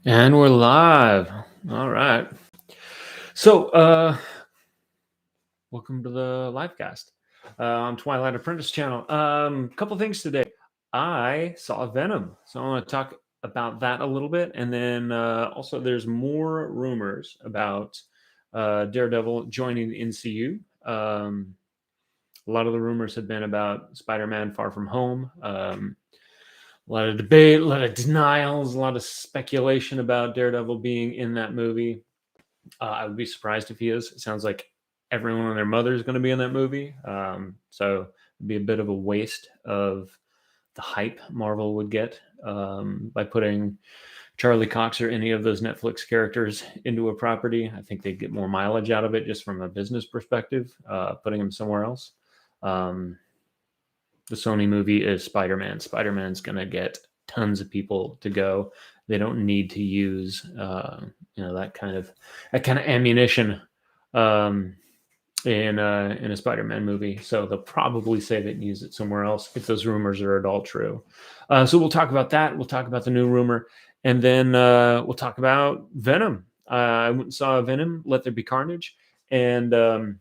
And we're live. All right. So, welcome to the live cast on Twilight Apprentice channel. Couple things today. I saw Venom, so I want to talk about that a little bit, and then also there's more rumors about Daredevil joining the MCU. A lot of the rumors have been about Spider-Man Far From Home. A lot of debate, a lot of denials, a lot of speculation about Daredevil being in that movie. I would be surprised if he is. It sounds like everyone and their mother is going to be in that movie. So it'd be a bit of a waste of the hype Marvel would get by putting Charlie Cox or any of those Netflix characters into a property. I think they'd get more mileage out of it just from a business perspective, putting them somewhere else. The Sony movie is Spider-Man. Spider-Man's going to get tons of people to go. They don't need to use that kind of ammunition in a Spider-Man movie. So they'll probably save it and use it somewhere else if those rumors are at all true. So we'll talk about that. We'll talk about the new rumor, and then we'll talk about Venom. I went and saw Venom, Let There Be Carnage, and I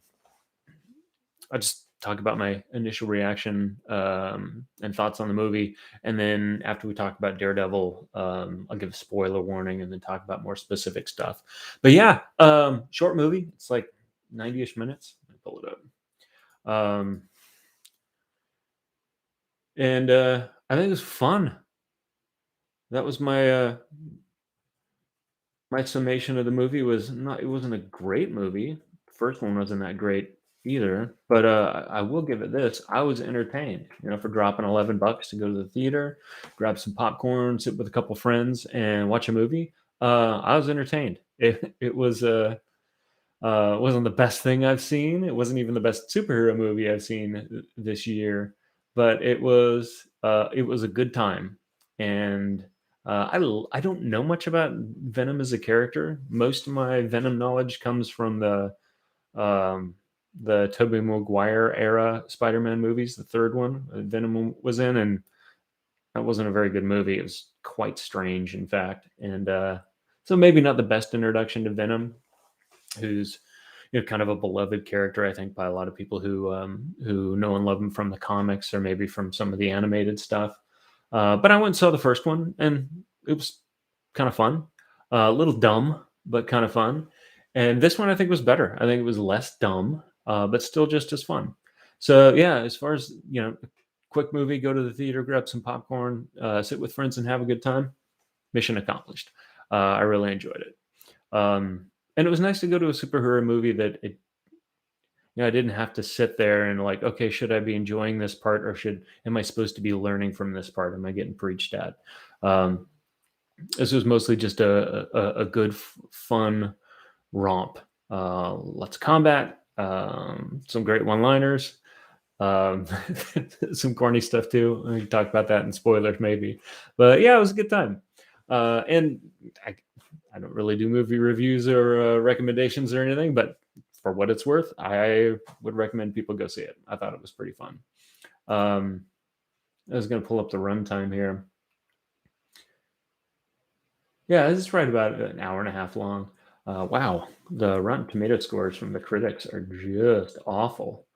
just talk about my initial reaction and thoughts on the movie. And then after we talk about Daredevil, I'll give a spoiler warning and then talk about more specific stuff. But yeah, short movie. It's like 90-ish minutes. Let me pull it up. And I think it was fun. That was my my summation of the movie. It wasn't a great movie. The first one wasn't that great either, but I will give it this: I was entertained. For dropping $11 to go to the theater, grab some popcorn, sit with a couple friends, and watch a movie. I was entertained. It was wasn't the best thing I've seen. It wasn't even the best superhero movie I've seen this year, but it was a good time. And I don't know much about Venom as a character. Most of my Venom knowledge comes from the Tobey Maguire era Spider-Man movies. The third one Venom was in, and that wasn't a very good movie. It was quite strange, in fact, and so maybe not the best introduction to Venom, who's kind of a beloved character, I think, by a lot of people who know and love him from the comics or maybe from some of the animated stuff. But I went and saw the first one, and it was kind of fun, a little dumb, but kind of fun. And this one I think was better. I think it was less dumb, but still just as fun. So yeah, as far as quick movie, go to the theater, grab some popcorn, sit with friends, and have a good time. Mission accomplished. I really enjoyed it. And it was nice to go to a superhero movie that I didn't have to sit there and like, okay, should I be enjoying this part, or am I supposed to be learning from this part? Am I getting preached at? This was mostly just a good, fun romp. Lots of combat, some great one-liners, some corny stuff too. We can talk about that in spoilers maybe, but yeah, it was a good time. And I don't really do movie reviews or recommendations or anything, but for what it's worth, I would recommend people go see it. I thought it was pretty fun. I was going to pull up the runtime here. Yeah, this is right about an hour and a half long. Wow, the Rotten Tomato scores from the critics are just awful.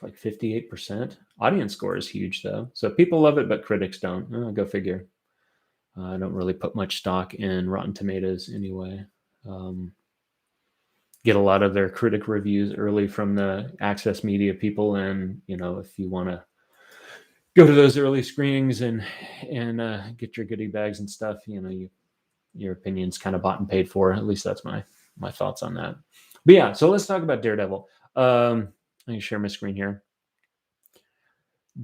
Like 58%. Audience score is huge though, so people love it, but critics don't. Go figure. I don't really put much stock in Rotten Tomatoes anyway. Get a lot of their critic reviews early from the Access Media people, and if you want to go to those early screenings and get your goodie bags and stuff, your opinion's kind of bought and paid for. At least that's my thoughts on that. But yeah, so let's talk about Daredevil. Let me share my screen here.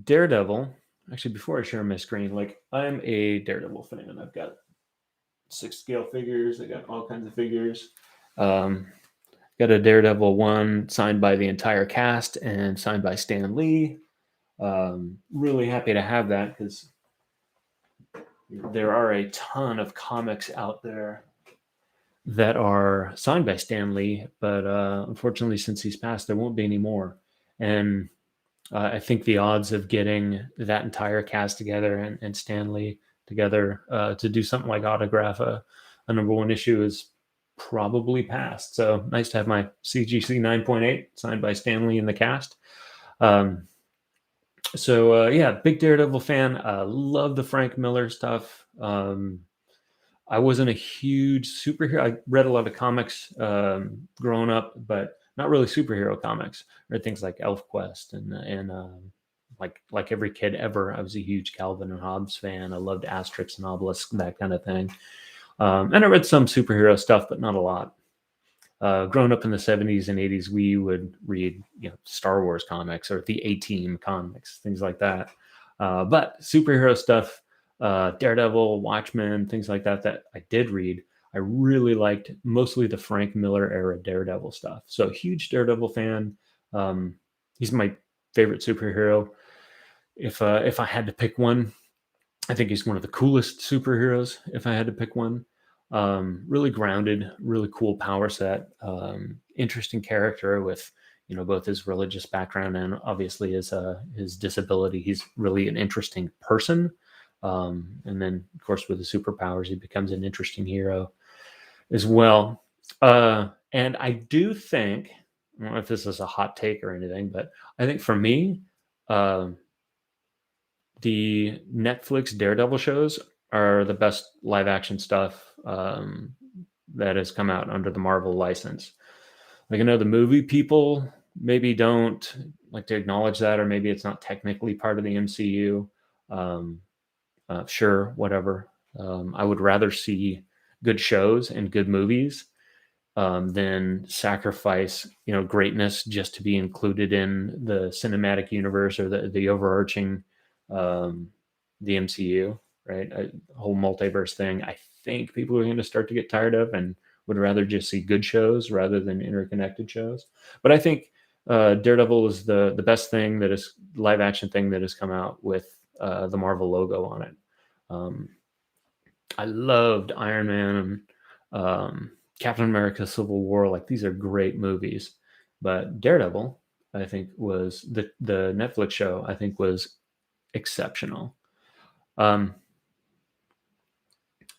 Daredevil. Actually, before I share my screen, I'm a Daredevil fan. I've got 6 scale figures. I got all kinds of figures. Got a Daredevil 1 signed by the entire cast and signed by Stan Lee. Really happy to have that because there are a ton of comics out there that are signed by Stan Lee, but unfortunately, since he's passed, there won't be any more. And I think the odds of getting that entire cast together and Stan Lee together to do something like autograph a a number one issue is probably past. So nice to have my CGC 9.8 signed by Stanley in the cast. Um, yeah, big Daredevil fan. Love the Frank Miller stuff. I wasn't a huge superhero. I read a lot of comics growing up, but not really superhero comics. I read things like ElfQuest and like every kid ever. I was a huge Calvin and Hobbes fan. I loved Asterix and Obelix, that kind of thing. And I read some superhero stuff, but not a lot. Growing up in the 70s and 80s, we would read Star Wars comics or the A-Team comics, things like that. But superhero stuff, Daredevil, Watchmen, things like that I did read. I really liked mostly the Frank Miller era Daredevil stuff. So huge Daredevil fan. He's my favorite superhero. If I had to pick one, I think he's one of the coolest superheroes. If I had to pick one, really grounded, really cool power set, interesting character with both his religious background and obviously his disability. He's really an interesting person, and then of course with the superpowers, he becomes an interesting hero as well. And I do think, I don't know if this is a hot take or anything, but I think for me, the Netflix Daredevil shows are the best live action stuff that has come out under the Marvel license. Like, I know the movie people maybe don't like to acknowledge that, or maybe it's not technically part of the MCU. Sure, whatever. I would rather see good shows and good movies than sacrifice greatness just to be included in the cinematic universe or the overarching the MCU, right? A whole multiverse thing. I think people are going to start to get tired of and would rather just see good shows rather than interconnected shows. But I think Daredevil is the best thing that is live action thing that has come out with the Marvel logo on it. I loved Iron Man and Captain America: Civil War. Like, these are great movies, but Daredevil, I think, was the Netflix show. I think was exceptional.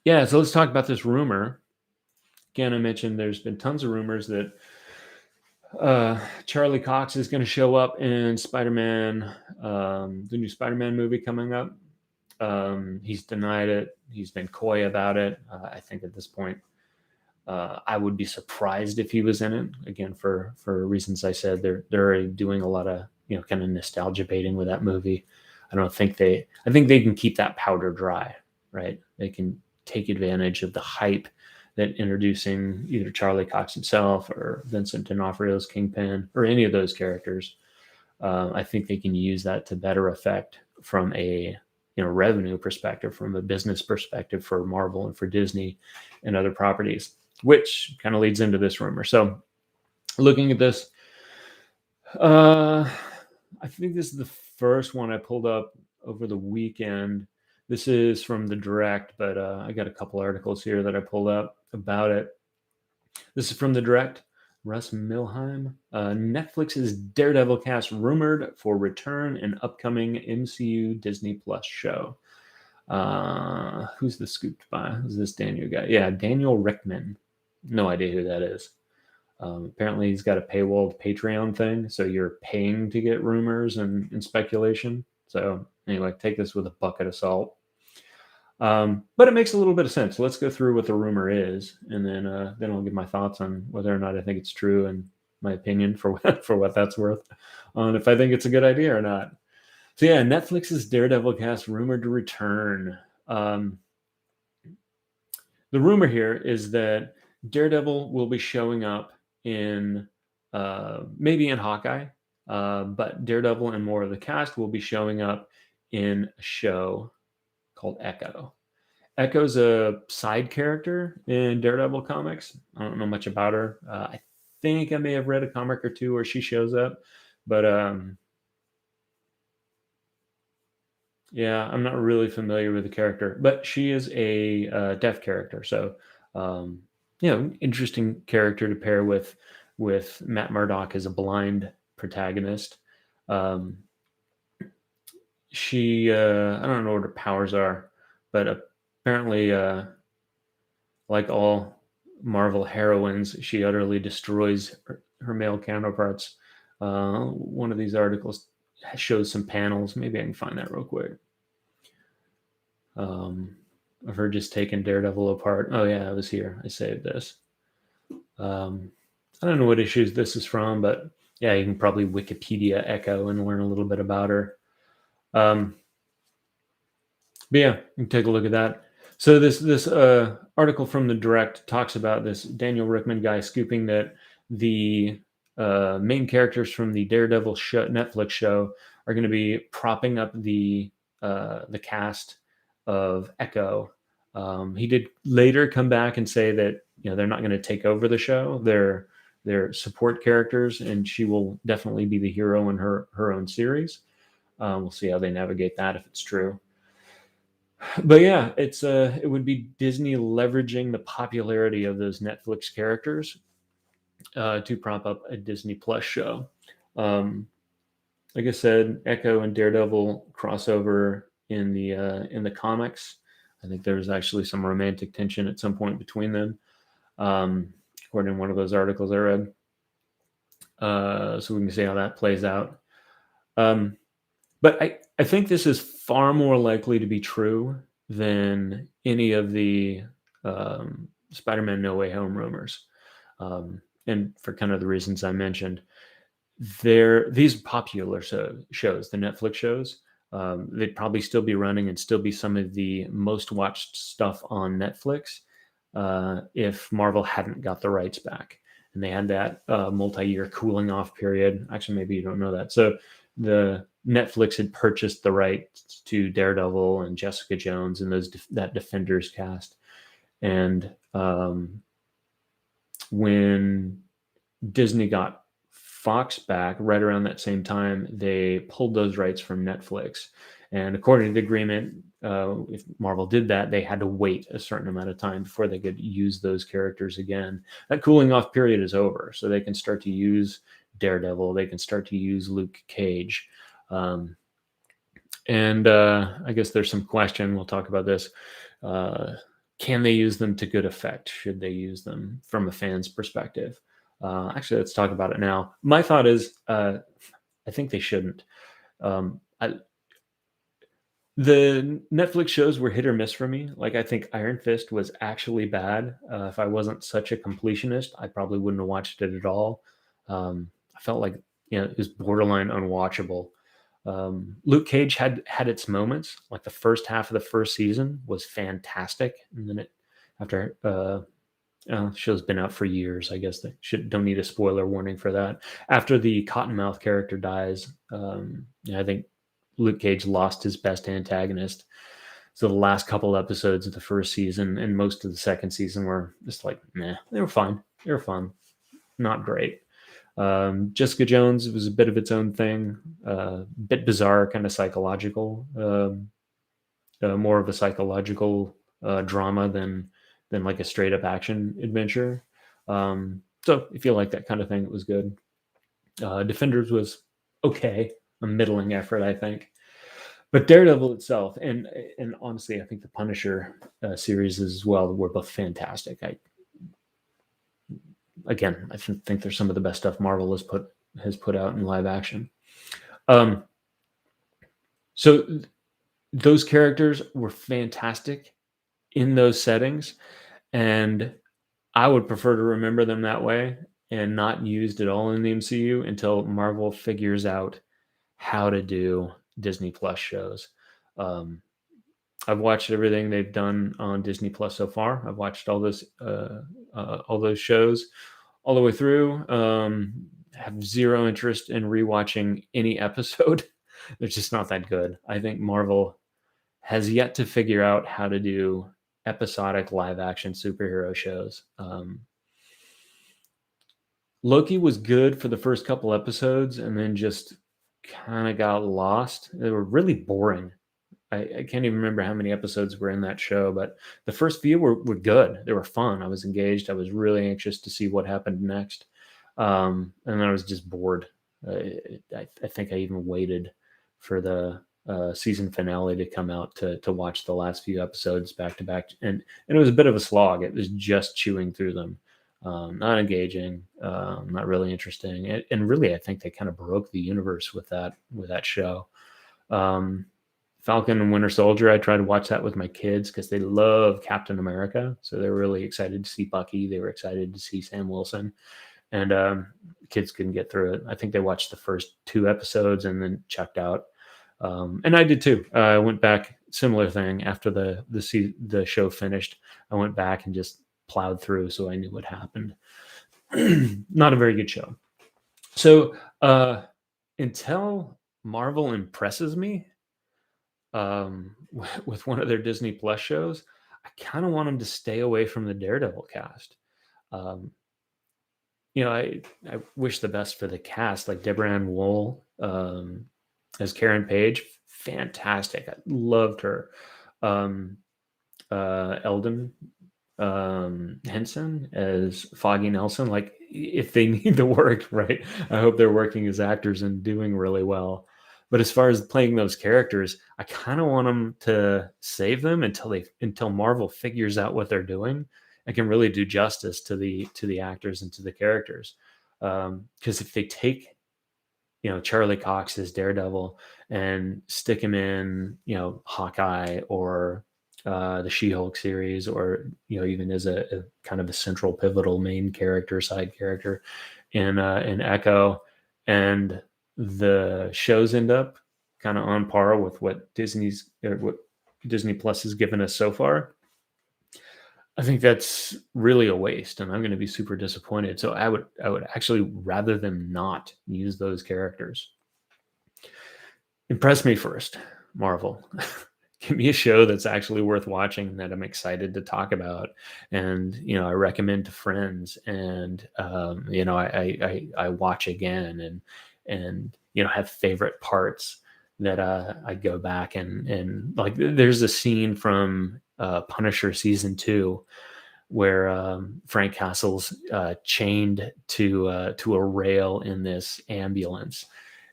Yeah, so let's talk about this rumor. Again, I mentioned there's been tons of rumors that Charlie Cox is going to show up in Spider-Man, the new Spider-Man movie coming up. He's denied it. He's been coy about it. I think at this point, I would be surprised if he was in it. Again, for reasons I said, they're already doing a lot of kind of nostalgia baiting with that movie. I think they can keep that powder dry, right? They can take advantage of the hype that introducing either Charlie Cox himself or Vincent D'Onofrio's Kingpin or any of those characters. I think they can use that to better effect from a revenue perspective, from a business perspective for Marvel and for Disney and other properties, which kind of leads into this rumor. So looking at this, I think this is the first one I pulled up over the weekend. This is from the Direct, but I got a couple articles here that I pulled up about it. This is from the Direct. Russ Milheim. Netflix's Daredevil cast rumored for return in upcoming MCU Disney Plus show. Who's the scooped by? Who's this Daniel guy? Yeah, Daniel Rickman. No idea who that is. Apparently he's got a paywalled Patreon thing, so you're paying to get rumors and speculation. So anyway, take this with a bucket of salt. But it makes a little bit of sense. Let's go through what the rumor is, and then I'll give my thoughts on whether or not I think it's true and my opinion for what that's worth, on if I think it's a good idea or not. So yeah, Netflix's Daredevil cast rumored to return. The rumor here is that Daredevil will be showing up in maybe in Hawkeye, but Daredevil and more of the cast will be showing up in a show called Echo. Echo's a side character in Daredevil comics. I don't know much about her. I think I may have read a comic or two where she shows up, but yeah, I'm not really familiar with the character. But she is a deaf character, so interesting character to pair with Matt Murdock as a blind protagonist. She I don't know what her powers are, but apparently Like all Marvel heroines, she utterly destroys her male counterparts. One of these articles shows some panels. Maybe I can find that real quick. Um, of her just taking Daredevil apart. Oh yeah, it was here. I saved this. Um, I don't know what issues this is from, but yeah, you can probably Wikipedia Echo and learn a little bit about her. But yeah, you can take a look at that. So this article from the Direct talks about this Daniel Rickman guy scooping that the main characters from the Daredevil Netflix show are going to be propping up the cast of Echo. He did later come back and say that they're not going to take over the show. They're support characters, and she will definitely be the hero in her own series. We'll see how they navigate that if it's true. But yeah, it would be Disney leveraging the popularity of those Netflix characters to prop up a Disney Plus show. Um, like I said, Echo and Daredevil crossover in the comics. I think there was actually some romantic tension at some point between them, according to one of those articles I read. So we can see how that plays out. But I think this is far more likely to be true than any of the Spider-Man No Way Home rumors. And for kind of the reasons I mentioned, these popular shows, the Netflix shows, they'd probably still be running and still be some of the most watched stuff on Netflix if Marvel hadn't got the rights back. And they had that multi-year cooling off period. Actually, maybe you don't know that. So the Netflix had purchased the rights to Daredevil and Jessica Jones and that Defenders cast. And when Disney got Fox back right around that same time, they pulled those rights from Netflix. And according to the agreement, if Marvel did that, they had to wait a certain amount of time before they could use those characters again. That cooling off period is over, so they can start to use Daredevil. They can start to use Luke Cage. And I guess there's some question. We'll talk about this. Can they use them to good effect? Should they use them from a fan's perspective? Actually, let's talk about it now. My thought is, I think they shouldn't. The Netflix shows were hit or miss for me. Like, I think Iron Fist was actually bad. If I wasn't such a completionist, I probably wouldn't have watched it at all. I felt like it was borderline unwatchable. Luke Cage had its moments. Like the first half of the first season was fantastic, and then after show's been out for years. I guess they don't need a spoiler warning for that. After the Cottonmouth character dies, I think Luke Cage lost his best antagonist. So the last couple episodes of the first season and most of the second season were just like, nah, they were fine. They were fun. Not great. Jessica Jones was a bit of its own thing, bit bizarre, kind of psychological, more of a psychological drama than like a straight up action adventure. So if you like that kind of thing, it was good. Defenders was okay, a middling effort, I think. But Daredevil itself, and honestly, I think the Punisher series as well were both fantastic. I think they're some of the best stuff Marvel has put out in live action. So those characters were fantastic in those settings, and I would prefer to remember them that way and not used at all in the MCU until Marvel figures out how to do Disney Plus shows. I've watched everything they've done on Disney Plus so far. I've watched all those shows all the way through. Have zero interest in rewatching any episode. They're just not that good. I think Marvel has yet to figure out how to do episodic live action superhero shows. Loki was good for the first couple episodes and then just kind of got lost. They were really boring. I can't even remember how many episodes were in that show, but the first few were good. They were fun. I was engaged. I was really anxious to see what happened next. And then I was just bored. I think I even waited for the season finale to come out to watch the last few episodes back to back, and it was a bit of a slog. It was just chewing through them, not engaging, not really interesting, and really, I think they kind of broke the universe with that show. Um, Falcon and Winter Soldier, I tried to watch that with my kids because they love Captain America, so they were really excited to see Bucky. They were excited to see Sam Wilson, and kids couldn't get through it. I think they watched the first 2 episodes and then checked out. And I did too. I went back, similar thing after the show finished. I went back and just plowed through, so I knew what happened. Not a very good show. So until Marvel impresses me with one of their Disney Plus shows, I kind of want them to stay away from the Daredevil cast. Um, I wish the best for the cast, like Deborah Ann Wool as Karen Page, fantastic. I loved her. Eldon Henson as Foggy Nelson. Like, if they need to work, right? I hope they're working as actors and doing really well. But as far as playing those characters, I kind of want them to save them until Marvel figures out what they're doing and can really do justice to the actors and to the characters. Because if they take Charlie Cox as Daredevil and stick him in Hawkeye or the She-Hulk series, or even as a kind of a central pivotal main character, side character in Echo, and the shows end up kind of on par with what Disney Plus has given us so far, I think that's really a waste, and I'm going to be super disappointed. So I would actually rather them not use those characters. Impress me first, Marvel. Give me a show that's actually worth watching, that I'm excited to talk about, and I recommend to friends, and I watch again, and have favorite parts that I go back and like. There's a scene from Punisher season 2 where Frank Castle's chained to a rail in this ambulance,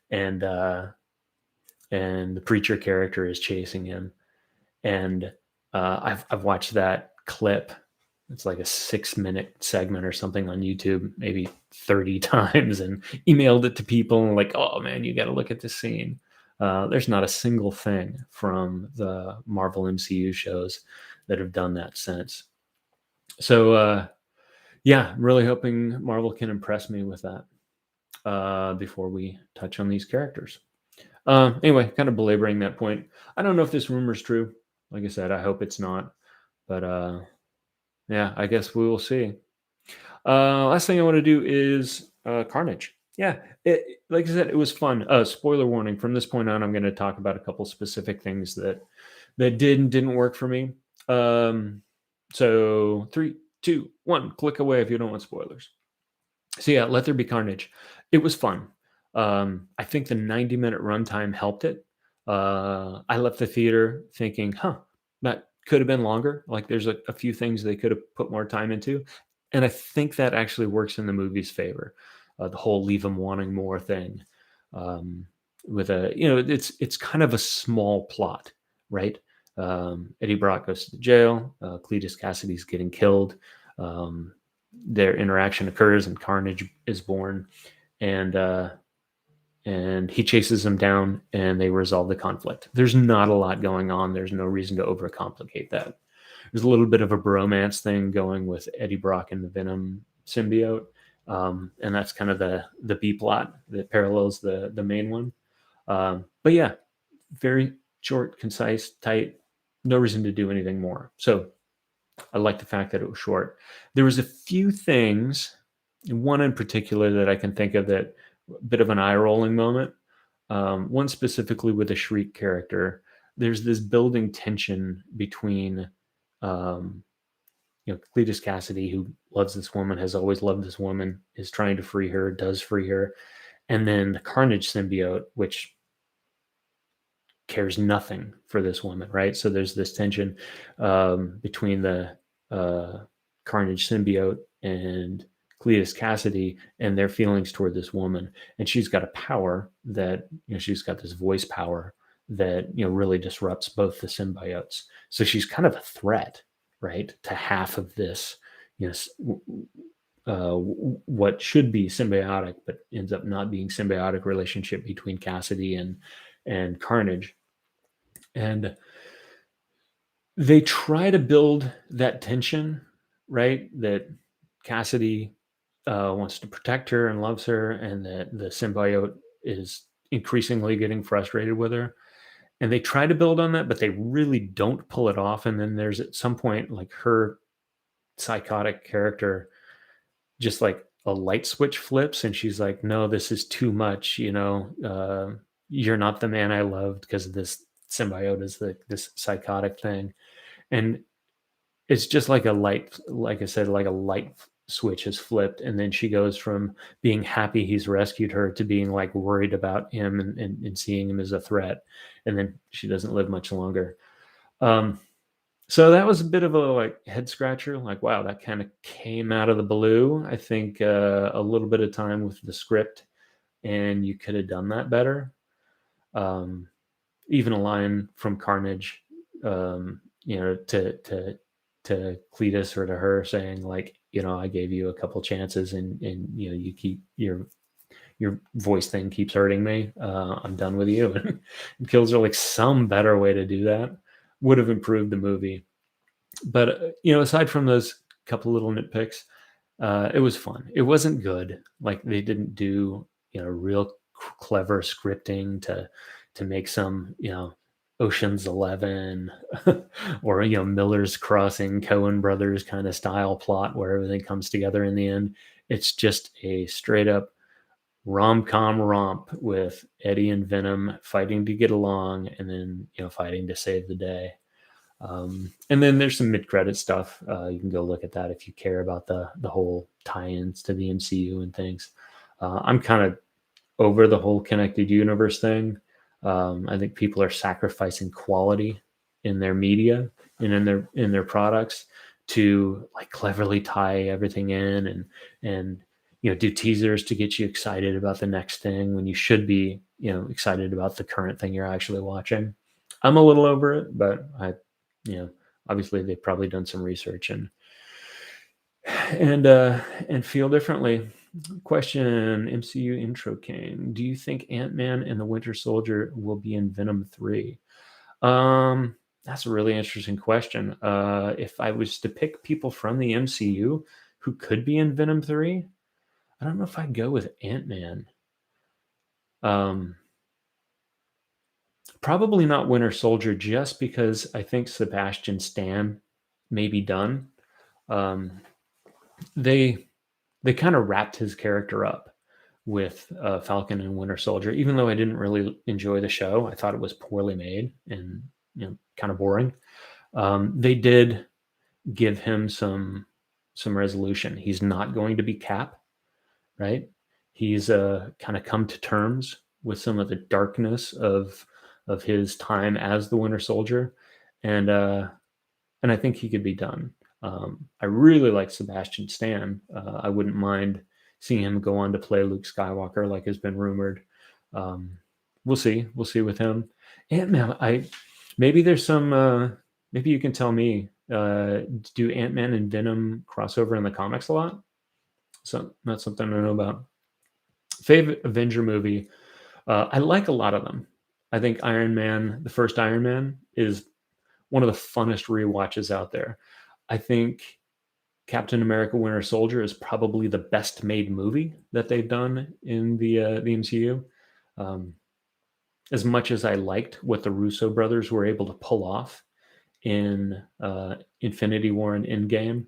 and the preacher character is chasing him. And I've watched that clip. It's like a 6-minute segment or something on YouTube, maybe 30 times, and emailed it to people and like, oh man, you got to look at this scene. There's not a single thing from the Marvel MCU shows that have done that since. So yeah, I'm really hoping Marvel can impress me with that before we touch on these characters. Anyway, kind of belaboring that point. I don't know if this rumor is true. Like I said, I hope it's not. But yeah, I guess we will see. Last thing I want to do is Carnage. Yeah, like I said, it was fun. Spoiler warning, from this point on, I'm going to talk about a couple specific things that did and didn't work for me. So 3, 2, 1, click away if you don't want spoilers. So yeah, Let There Be Carnage. It was fun. I think the 90-minute runtime helped it. I left the theater thinking, that could have been longer. Like, there's a few things they could have put more time into. And I think that actually works in the movie's favor. The whole leave them wanting more thing. With it's kind of a small plot, right? Eddie Brock goes to jail. Cletus Cassidy's getting killed. Their interaction occurs and Carnage is born. And he chases them down and they resolve the conflict. There's not a lot going on. There's no reason to overcomplicate that. There's a little bit of a bromance thing going with Eddie Brock and the Venom symbiote. And that's kind of the B plot that parallels the main one. But yeah, very short, concise, tight, no reason to do anything more. So I like the fact that it was short. There was a few things, one in particular that I can think of that a bit of an eye-rolling moment. One specifically with the Shriek character. There's this building tension between Cletus Cassidy, who loves this woman, has always loved this woman, is trying to free her, does free her, and then the Carnage symbiote, which cares nothing for this woman, right? So there's this tension between the Carnage symbiote and Cletus Cassidy and their feelings toward this woman. And she's got a power that, she's got this voice power that really disrupts both the symbiotes. So she's kind of a threat, right, to half of this, you know, s- w- what should be symbiotic, but ends up not being symbiotic relationship between Cassidy and Carnage. And they try to build that tension, right? That Cassidy wants to protect her and loves her, and that the symbiote is increasingly getting frustrated with her. And they try to build on that, but they really don't pull it off. And then there's at some point, like her psychotic character, just like a light switch flips, and she's like, "No, this is too much. You're not the man I loved because this symbiote is this psychotic thing." And it's just like a light, like I said, like a light switch is flipped, and then she goes from being happy he's rescued her to being like worried about him and seeing him as a threat, and then she doesn't live much longer. Um, so that was a bit of a like head scratcher. Like, wow, that kind of came out of the blue. I think a little bit of time with the script, and you could have done that better. Um, Even a line from Carnage, to Cletus or to her saying like, I gave you a couple chances, and you keep your voice thing keeps hurting me. I'm done with you. And kills her. Like some better way to do that would have improved the movie. But aside from those couple little nitpicks, it was fun. It wasn't good. Like they didn't do real clever scripting to make some Ocean's 11 or Miller's Crossing, Coen Brothers kind of style plot where everything comes together in the end. It's just a straight up rom-com romp with Eddie and Venom fighting to get along, and then fighting to save the day. And then there's some mid-credit stuff. You can go look at that if you care about the whole tie-ins to the MCU and things. I'm kind of over the whole connected universe thing. I think people are sacrificing quality in their media and in their products to like cleverly tie everything in and do teasers to get you excited about the next thing when you should be excited about the current thing you're actually watching. I'm a little over it, but you know obviously they've probably done some research and feel differently. Question: MCU intro king. Do you think Ant-Man and the Winter Soldier will be in Venom 3? That's a really interesting question. If I was to pick people from the MCU who could be in Venom 3, I don't know if I'd go with Ant-Man. Um, Probably not Winter Soldier, just because I think Sebastian Stan may be done. Um, they they kind of wrapped his character up with Falcon and Winter Soldier. Even though I didn't really enjoy the show, I thought it was poorly made and kind of boring. They did give him some resolution. He's not going to be Cap, right? He's kind of come to terms with some of the darkness of his time as the Winter Soldier, and I think he could be done. I really like Sebastian Stan. I wouldn't mind seeing him go on to play Luke Skywalker, like has been rumored. Um, we'll see. We'll see with him. Ant-Man. Maybe there's some. Maybe you can tell me. Do Ant-Man and Venom crossover in the comics a lot? So that's something I know about. Favorite Avenger movie. I like a lot of them. I think Iron Man, the first Iron Man, is one of the funnest rewatches out there. I think Captain America: Winter Soldier is probably the best made movie that they've done in the MCU. Um, as much as I liked what the Russo brothers were able to pull off in Infinity War and Endgame,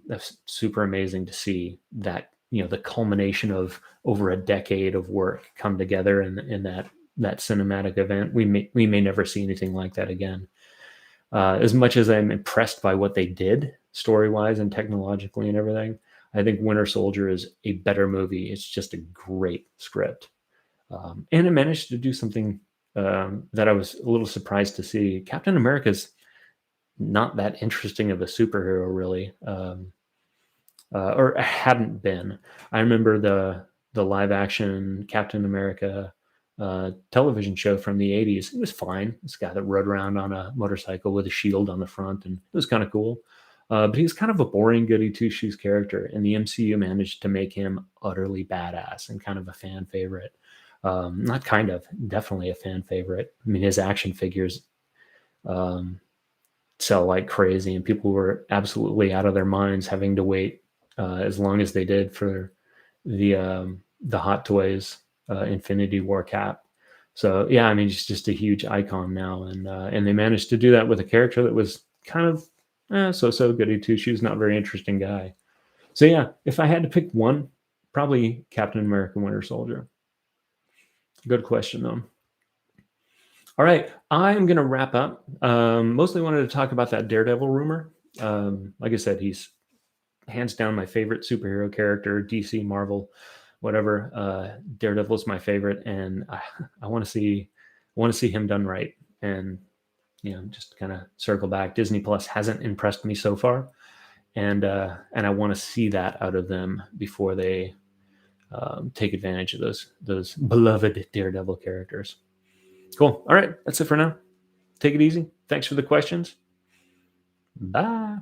that's super amazing to see that the culmination of over a decade of work come together in that cinematic event. We may never see anything like that again. As much as I'm impressed by what they did story wise and technologically and everything, I think Winter Soldier is a better movie. It's just a great script. And it managed to do something that I was a little surprised to see. Captain America's not that interesting of a superhero, really, or hadn't been. I remember the live action Captain America television show from the 80s. It was fine. This guy that rode around on a motorcycle with a shield on the front, and it was kind of cool. But he was kind of a boring goody two shoes character, and the MCU managed to make him utterly badass and kind of a fan favorite. Not kind of, definitely a fan favorite. I mean, his action figures um, sell like crazy, and people were absolutely out of their minds having to wait as long as they did for the Hot Toys Infinity War cap. So yeah, I mean, he's just a huge icon now, and they managed to do that with a character that was kind of so goody two shoes, not very interesting guy. So yeah, if I had to pick one, probably Captain America: Winter Soldier. Good question though. All right, I'm gonna wrap up. Mostly wanted to talk about that Daredevil rumor. Like I said, he's hands down my favorite superhero character, DC, Marvel, whatever. Daredevil's my favorite, and I want to see him done right. And just kind of circle back. Disney Plus hasn't impressed me so far, and I want to see that out of them before they take advantage of those beloved Daredevil characters. Cool. All right, that's it for now. Take it easy. Thanks for the questions. Bye.